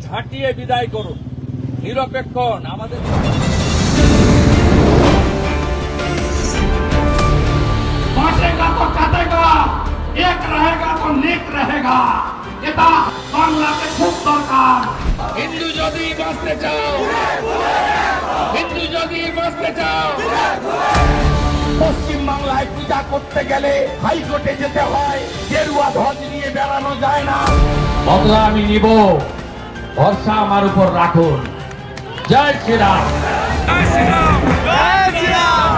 ঝাঁটিয়ে বিদায় করুন। নিরপেক্ষ আমাদের बांटेगा तो काटेगा, एक रहेगा तो नेक रहेगा। এটা বাংলাতে খুব দরকার। হিন্দু যদি বাঁচতে চাও, হিন্দু যদি বাঁচতে চাও, পশ্চিম বাংলায় পূজা করতে গেলে হাইকোর্টে যেতে হয়, গেরুয়া ধ্বজ নিয়ে বেড়ানো যায় না। বদলা আমি নিব, ভরসা আমার উপর রাখুন। জয় শ্রীরাম। জয় শ্রীরাম। জয় শ্রীরাম।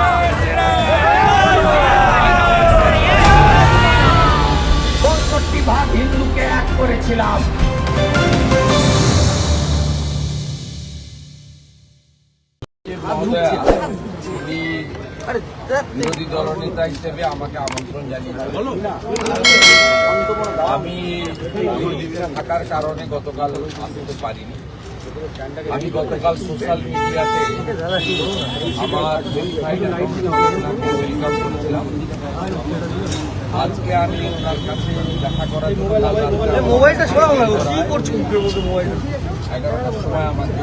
৬৫ ভাগ হিন্দুকে এক করেছিলাম। বিরোধী দলনেতা হিসেবে আমাকে আমন্ত্রণ জানিয়েছেন। আমি দিল্লিতে থাকার কারণে গতকাল আসতে পারিনি। আমি গতকাল সোশ্যাল মিডিয়াতে আমার ওয়েলকাম করেছিলাম। আজকে আমি ওনার কাছে দেখা করার জন্য 11টার সময় আমাকে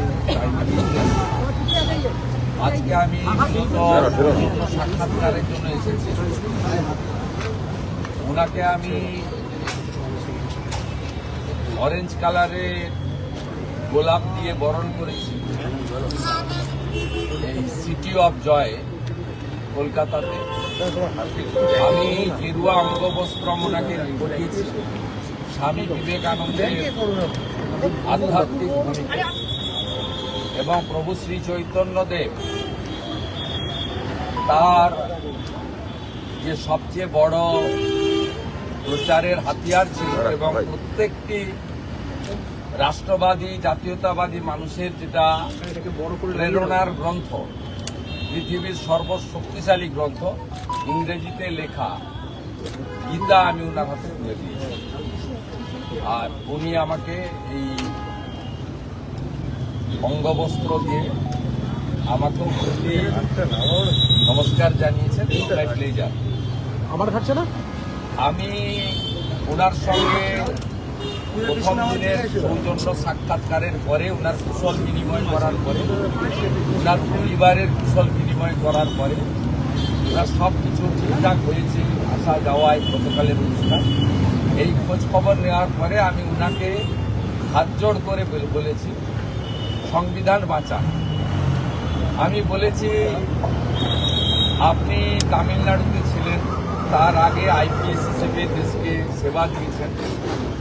আজকে আমি সাক্ষাৎকারের জন্য এসেছি। ওনাকে আমি অরেঞ্জ কালারের গোলাপ দিয়ে বরণ করেছি এই সিটি অফ জয় কলকাতাতে। আমি গেরুয়া অঙ্গবস্ত্রম ওনাকে পরিয়েছি স্বামী বিবেকানন্দের আধ্যাত্মিক ভূমিকা এবং প্রভু শ্রী চৈতন্যদেব তার যে সবচেয়ে বড় প্রচারের হাতিয়ার ছিল এবং প্রত্যেকটি রাষ্ট্রবাদী জাতীয়তাবাদী মানুষের যেটা প্রেরণার গ্রন্থ, পৃথিবীর সর্বশক্তিশালী গ্রন্থ, ইংরেজিতে লেখা গীতা আমি ওনার হাতে তুলে দিয়েছি। আর উনি আমাকে এই অঙ্গবস্ত্র দিয়ে আমাকেও প্রতি নমস্কার জানিয়েছেন। আমার খাচ্ছে না। আমি ওনার সঙ্গে প্রথম দিনের সৌজন্য সাক্ষাৎকারের পরে ওনার কুশল বিনিময় করার পরে, ওনার পরিবারের কুশল বিনিময় করার পরে, ওনার সব কিছু ঠিকঠাক হয়েছে আসা যাওয়ায় গতকালের অনুষ্ঠান, এই খোঁজ খবর নেওয়ার পরে আমি ওনাকে হাত জোড় করে বলেছি সংবিধান বাঁচান। আমি বলেছি আপনি তামিলনাড়ুতে ছিলেন, তার আগে আইপিএস হিসেবে দেশকে সেবা দিয়েছেন,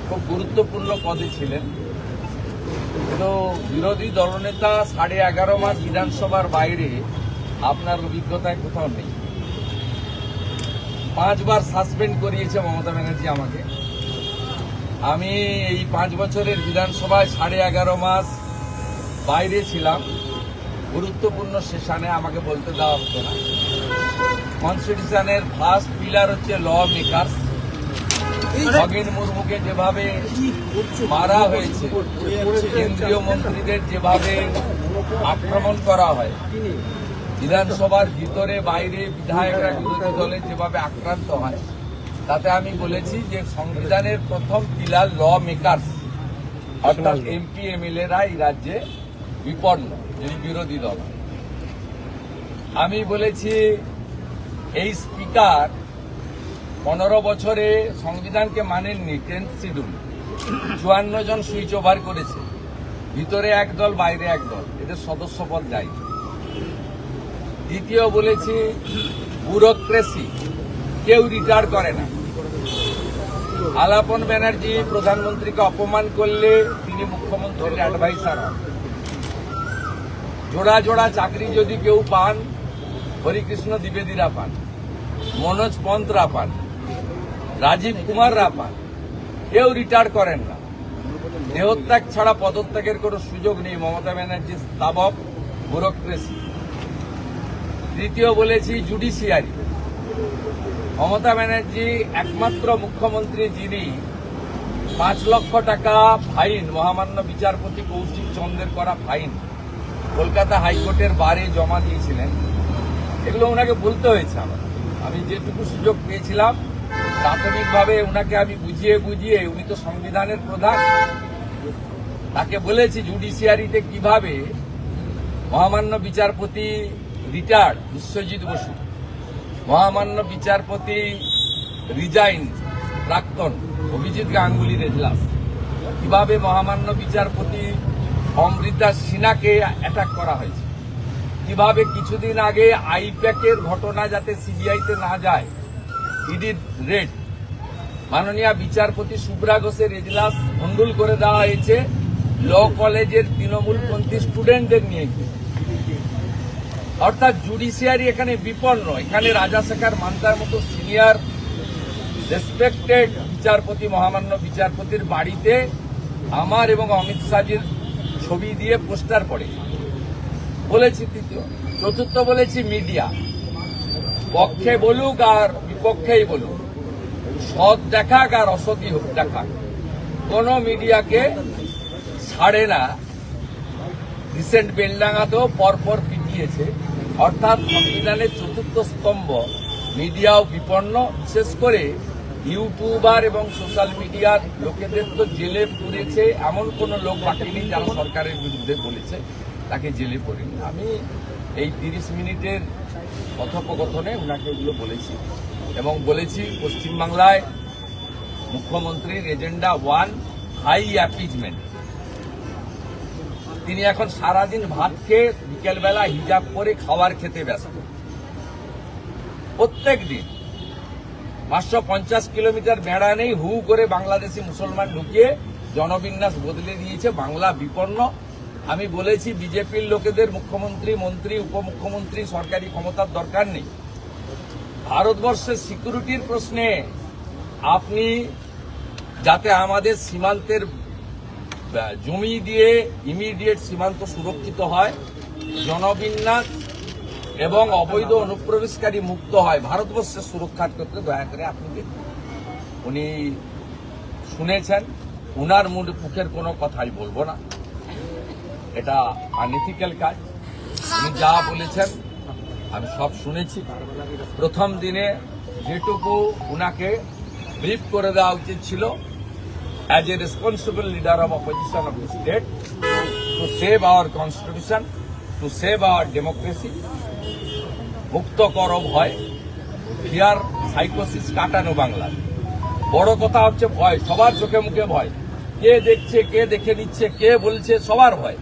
খুব গুরুত্বপূর্ণ পদে ছিলেন। কিন্তু বিরোধী দলনেতা 11.5 মাস বিধানসভার বাইরে আপনার অভিজ্ঞতায় কোথাও নেই। 5 বার সাসপেন্ড করিয়েছে মমতা ব্যানার্জি আমাকে। আমি এই 5 বছরের বিধানসভায় 11.5 মাস বাইরে ছিলাম। গুরুত্বপূর্ণ সেশনে আমাকে বলতে দেওয়া হতো না। কনস্টিটিউশনের ফার্স্ট পিলার হচ্ছে ল মেকার্স। খগেন মুর্মুকে যেভাবে মারা হয়েছে, কেন্দ্রীয় মন্ত্রীদের যেভাবে আক্রমণ করা হয়, বিধানসভার ভিতরে বাইরে বিধায়করা বিরোধী দলে যেভাবে আক্রান্ত হয়, তাতে আমি বলেছি যে সংবিধানের প্রথম পিলার ল মেকার্স, অর্থাৎ এমপি এমএলএরা এই রাজ্যে বিপন্ন, যদি বিরোধী দল। আমি বলেছি এই স্পিকার 15 বছরে সংবিধানকে মানেননি। 10th শিডিউল 54 জন সুইচ ওভার করেছে, ভিতরে এক দল বাইরে এক দল, এদের সদস্য পদ যাই। দ্বিতীয় বলেছি ব্যুরোক্রেসি, কেউ রিটায়ার করে না। আলাপন ব্যানার্জি প্রধানমন্ত্রীকে অপমান করলে তিনি মুখ্যমন্ত্রীর অ্যাডভাইসার হন। জোড়া জোড়া চাকরি যদি কেউ পান, হরিকৃষ্ণ দ্বিবেদীরা পান, মনোজ পন্তরা পান, রাজীব কুমাররা পান, কেউ রিটায়ার করেন না। দেহত্যাগ ছাড়া পদত্যাগের কোনো সুযোগ নেই। মমতা ব্যানার্জির স্থাবক ব্যুরোক্রেসি। তৃতীয় বলেছি জুডিশিয়ারি। মমতা ব্যানার্জি একমাত্র মুখ্যমন্ত্রী যিনি 5 লক্ষ টাকা ফাইন, মহামান্য বিচারপতি কৌশিক চন্দ্রের করা ফাইন কলকাতা হাইকোর্টের বারে জমা দিয়েছিলেন। এগুলো ওনাকে বলতে হয়েছে আমার। আমি যেটুকু সুযোগ পেয়েছিলাম প্রাথমিকভাবে ওনাকে আমি বুঝিয়ে, উনি তো সংবিধানের প্রধান, তাকে বলেছি জুডিশিয়ারিতে কিভাবে মহামান্য বিচারপতি রিটায়ার্ড বিশ্বজিৎ বসু, মহামান্য বিচারপতি রিজাইন প্রাক্তন অভিজিৎ গাঙ্গুলির এজলাস, কিভাবে মহামান্য বিচারপতি অমৃতা সিনহাকে অ্যাটাক করা হয়েছে, কিভাবে কিছুদিন আগে আইপ্যাকের ঘটনা যাতে সিবিআইতে না যায়, ইডির রেড, মাননীয় বিচারপতি শুভ্রা ঘোষের এজলাস ভণ্ডুল করে দেওয়া হয়েছে ল কলেজের তৃণমূলপন্থী স্টুডেন্টদের নিয়ে গিয়ে। অর্থাৎ জুডিশিয়ারি এখানে বিপন্ন। এখানে রাজাশেখর মান্তার মতো সিনিয়র রেসপেক্টেড বিচারপতি, মহামান্য বিচারপতির বাড়িতে আমার এবং অমিত শাহজির ছবি দিয়ে পোস্টার পড়ে বলেছি। তৃতীয়, চতুর্থ বলেছি মিডিয়া পক্ষে বলুক আর বিপক্ষেই বলুক, সৎ দেখাক আর অসৎই হোক দেখাক, কোন মিডিয়াকে ছাড়ে না। রিসেন্ট বেলডাঙ্গাতেও পরপর পিটিয়েছে। অর্থাৎ সংবিধানের চতুর্থ স্তম্ভ মিডিয়াও বিপন্ন। বিশেষ করে ইউটিউবার এবং সোশ্যাল মিডিয়ার লোকেদের তো জেলে পুরেছে, এমন কোন লোক বাকি নেই যারা সরকারের বিরুদ্ধে বলেছে তাকে জেলে পড়েনি। আমি এই 30 মিনিটের কথোপকথনে ওনাকে এগুলো বলেছি এবং বলেছি পশ্চিমবাংলায় মুখ্যমন্ত্রীর এজেন্ডা 1 হাই অ্যাপিজমেন্ট। তিনি এখন সারাদিন ভাত খেয়ে বিকেলবেলা হিজাব করে খাবার খেতে ব্যস্ত। প্রত্যেক দিন 550 কিলোমিটার বেড়া নেই, হু করে বাংলাদেশি মুসলমান ঢুকিয়ে জনবিন্যাস বদলে দিয়েছে। বাংলা বিপন্ন। আমি বলেছি বিজেপির লোকেদের মুখ্যমন্ত্রী, মন্ত্রী, উপমুখ্যমন্ত্রী, সরকারি ক্ষমতার দরকার নেই। ভারতবর্ষের সিকিউরিটির প্রশ্নে আপনি যাতে আমাদের সীমান্তের জমি দিয়ে ইমিডিয়েট সীমান্ত সুরক্ষিত হয়, জনবিন্যাস এবং অবৈধ অনুপ্রবেশকারী মুক্ত হয়, ভারতবর্ষের সুরক্ষার ক্ষেত্রে দয়া করে আপনি দেখুন। উনি শুনেছেন, উনার মুখের কোনো কথাই বলবো না, এটা আনএথিক্যাল কাজ। উনি যা বলেছেন আমি সব শুনেছি। প্রথম দিনে যেটুকু উনাকে ব্রিফ করে দেওয়া উচিত ছিল as a responsible leader of opposition of the state, to save our constitution, to save our democracy, মুক্ত কর ভয়, ফিয়ার সাইকোসিস কাটানো বাংলার। বড় কথা হচ্ছে ভয়, সবার চোখে মুখে ভয়, কে দেখছে, কে দেখে নিচ্ছে, কে বলছে, সবার ভয়।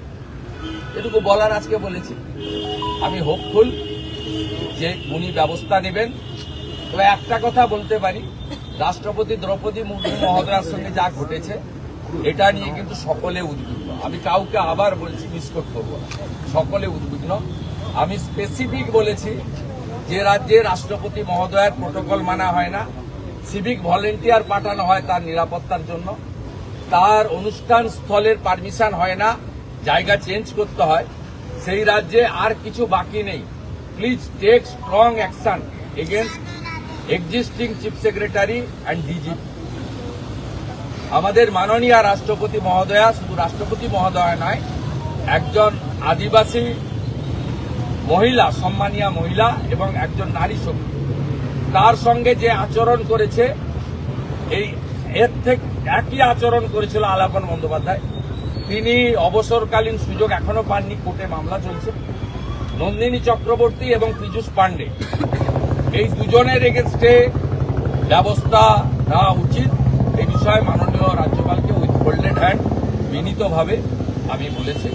এটুকু বলার আজকে বলেছি। আমি হোপফুল যে উনি ব্যবস্থা নেবেন। তবে একটা কথা বলতে পারি, রাষ্ট্রপতি দ্রৌপদী মুর্মু মহোদয়ার সঙ্গে যা ঘটেছে এটা নিয়ে কিন্তু সকলে উদ্বিগ্ন। আমি কাউকে আবার বলছি, মিসকোট করবো না, সকলে উদ্বিগ্ন। আমি স্পেসিফিক বলেছি যে রাজ্যে রাষ্ট্রপতি মহোদয়ের প্রোটোকল মানা হয় না, সিভিক ভলেন্টিয়ার পাঠানো হয় তার নিরাপত্তার জন্য, তার অনুষ্ঠান স্থলের পারমিশন হয় না, জায়গা চেঞ্জ করতে হয়, সেই রাজ্যে আর কিছু বাকি নেই। Please take strong action against existing chief secretary and DGP. আমাদের মাননীয় রাষ্ট্রপতি মহোদয়া, শুধু রাষ্ট্রপতি মহোদয়া নয়, একজন আদিবাসী মহিলা, সম্মানীয় মহিলা এবং একজন নারী শক্তি, তার সঙ্গে যে আচরণ করেছে, এর থেকে একই আচরণ করেছিল আলাপন বন্দ্যোপাধ্যায়। তিনি অবসরকালীন সুযোগ এখনো পাননি, কোর্টে মামলা চলছে। নন্দিনী চক্রবর্তী এবং পীযূষ পান্ডে, এই দুজনের এগেনস্টে ব্যবস্থা নেওয়া উচিত। এই বিষয়ে মাননীয় রাজ্যপালকে উইথ ফোল্ডেড হ্যান্ড বিনীতভাবে আমি বলেছি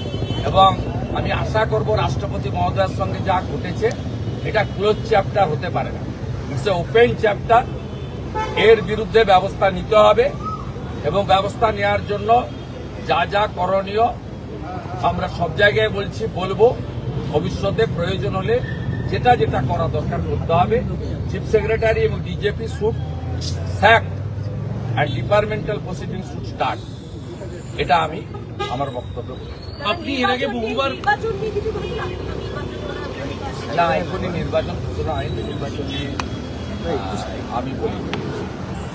এবং আমি আশা করব রাষ্ট্রপতি মহোদয়ের সঙ্গে যা ঘটেছে এটা ক্লোজ চ্যাপ্টার হতে পারে না, ইটস এ ওপেন চ্যাপ্টার। এর বিরুদ্ধে ব্যবস্থা নিতে হবে এবং ব্যবস্থা নেওয়ার জন্য যা যা করণীয় আমরা সব জায়গায় বলছি, বলবো। ভবিষ্যতে প্রয়োজন হলে যেটা যেটা করা দরকার করতে হবে। চিফ সেক্রেটারি এবং DGP should sack and departmental proceeding should start. এটা আমি আমার বক্তব্য বলি। আপনি এর আগে বহুবার না, এখনই নির্বাচন ঘোষণা হয়নি, নির্বাচন নিয়ে আমি বলি,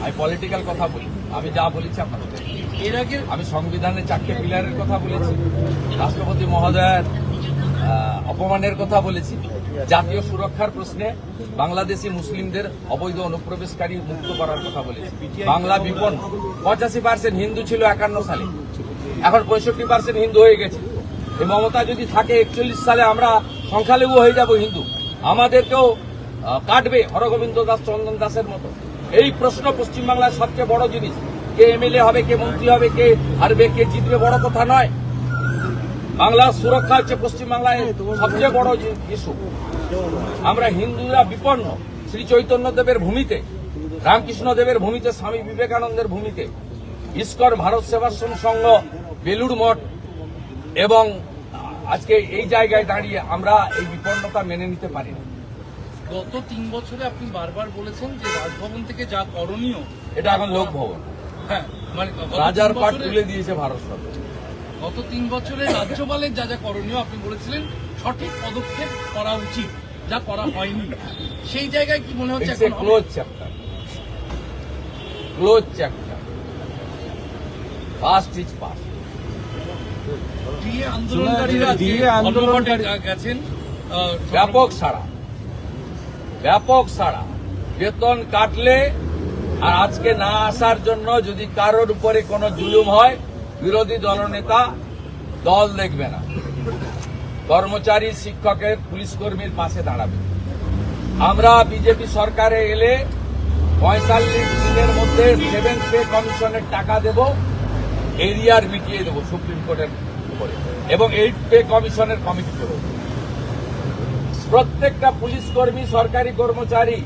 আমি পলিটিক্যাল কথা বলি। আমি যা বলেছি আপনাদের, এর আগে আমি সংবিধানের 4টে পিলারের কথা বলেছি, রাষ্ট্রপতি মহোদয়ের অপমানের কথা বলেছি, জাতীয় সুরক্ষার প্রশ্নে বাংলাদেশি মুসলিমদের অবৈধ অনুপ্রবেশকারী মুক্ত করার কথা বলেছি। বাংলা বিপন্ন, 85% হিন্দু ছিল 51 সালে, এখন 65% হিন্দু হয়ে গেছে। এই মমতা যদি থাকে 41 সালে আমরা সংখ্যালঘু হয়ে যাব হিন্দু, আমাদেরকেও কাটবে হরগোবিন্দ দাস, চন্দন দাসের মতো। এই প্রশ্ন পশ্চিমবাংলার সবচেয়ে বড় জিনিস। কে এমএলএ হবে, কে মন্ত্রী হবে, কে হারবে, কে জিতবে, বড় কথা নয়। বাংলার সুরক্ষা হচ্ছে পশ্চিমবাংলায় সবচেয়ে বড় ইস্যু। আমরা হিন্দুরা বিপন্ন। শ্রী চৈতন্য দেবের ভূমিতে, রামকৃষ্ণ দেবের ভূমিতে, স্বামী বিবেকানন্দের ভূমিতে, ইস্কন, ভারত সেবাশ্রম সংঘ, বেলুড় মঠ এবং আজকে এই জায়গায় দাঁড়িয়ে আমরা এই বিপন্নতা মেনে নিতে পারি না। গত 3 বছরে আপনি বারবার বলেছেন যে রাজভবন থেকে যা করণীয়, এটা এখন লোকভবন, হ্যাঁ মানে গত রাজার 3 পাট বছরে- তুলে দিয়েছে ভারত সরকার। গত 3 বছরে রাজ্যপালের যা যা করণীয় আপনি বলেছিলেন সঠিক পদক্ষেপ করা উচিত, যা করা হয়নি। সেই জায়গায় কি মনে হচ্ছে It's a এখন closed chapter. Closed chapter. Past is past. DA আন্দোলনকারীরা ধর্মঘটে গেছেন, ব্যাপক সাড়া, ব্যাপক সাড়া। বেতন কাটলে আর আজকে না আসার জন্য যদি কারোর উপরে কোনো জুলুম হয়, বিরোধী দলনেতা দল দেখবে না, কর্মচারী, শিক্ষকের, পুলিশ কর্মীর পাশে দাঁড়াবে। আমরা বিজেপি সরকারে এলে 45 দিনের মধ্যে 7th পে কমিশনের টাকা দেব, এরিয়ার মিটিয়ে দেব সুপ্রিম কোর্টের উপরে, এবং 8th পে কমিশনের কমিটি করব। প্রত্যেকটা পুলিশ কর্মী, সরকারি কর্মচারী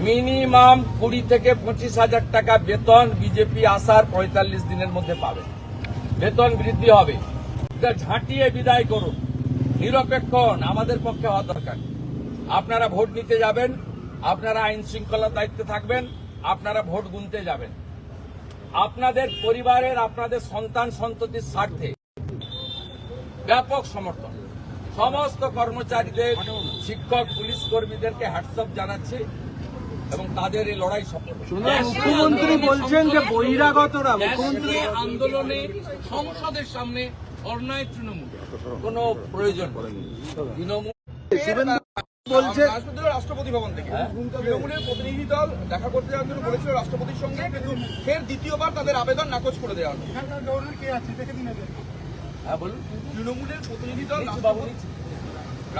মিনিমাম 20 থেকে 25 হাজার টাকা বেতন বিজেপি আসার 45 দিনের মধ্যে পাবে। বেতন বৃদ্ধি হবে। এটা ঝাঁটিয়ে বিদায় করুন, নিরপেক্ষ হন, আমাদের পক্ষে হওয়া দরকার। আপনারা ভোট নিতে যাবেন, আপনারা আইন শৃঙ্খলার দায়িত্বে থাকবেন, আপনারা ভোট গুনতে যাবেন। আপনাদের পরিবারের, আপনাদের সন্তান সন্ততির স্বার্থে ব্যাপক সমর্থন। সমস্ত কর্মচারীদের, শিক্ষক, পুলিশ কর্মীদেরকে হ্যাটসঅ্যাপ জানাচ্ছি এবং তাদের এই লড়াই সফল হোক। মুখ্যমন্ত্রী বলছেন যে বহিরাগতরা, মুখ্যমন্ত্রী রাষ্ট্রীয় আন্দোলনে সংসদের সামনে ধর্নায় তৃণমূল। কোনো প্রয়োজন নেই। তৃণমূল বলছে রাষ্ট্রপতি ভবন থেকে হ্যাঁ? তৃণমূলের প্রতিনিধি দল দেখা করতে যাওয়ার জন্য বলেছিল রাষ্ট্রপতির সঙ্গে, কিন্তু ফের দ্বিতীয়বার তাদের আবেদন নাকচ করে দেওয়া হলো। হ্যাঁ বলুন। তৃণমূলের প্রতিনিধি দল বাবু নিচ্ছি।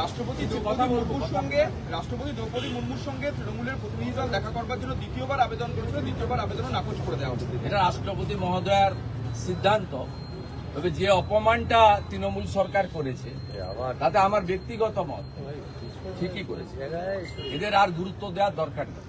রাষ্ট্রপতি দ্রৌপদী মুর্মুর সঙ্গে তৃণমূলের প্রতিনিধি দল দেখা করবার জন্য দ্বিতীয়বার আবেদন করেছিল, দ্বিতীয়বার আবেদনও নাকচ করে দেওয়া হলো। এটা রাষ্ট্রপতি মহোদয়ের সিদ্ধান্ত। তবে যে অপমানটা তৃণমূল সরকার করেছে তাতে আমার ব্যক্তিগত মত ঠিকই করেছে। এদের আর গুরুত্ব দেওয়ার দরকার নেই।